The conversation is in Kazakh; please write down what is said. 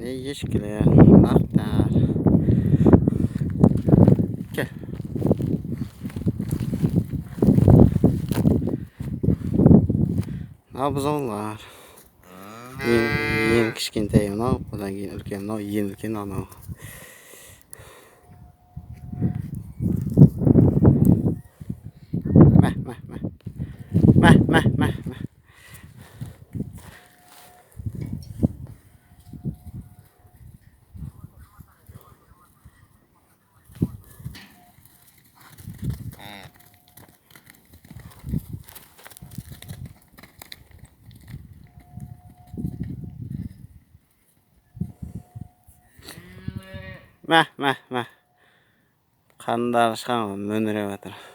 Ne ешкілер, нақтар. Кел. Мынау бұзаулар. Ең кішкентай мынау, одан кейін үлкен мынау, ең үлкен анау. Мә. Мә. Қандары шыққан мөңіреп жатыр.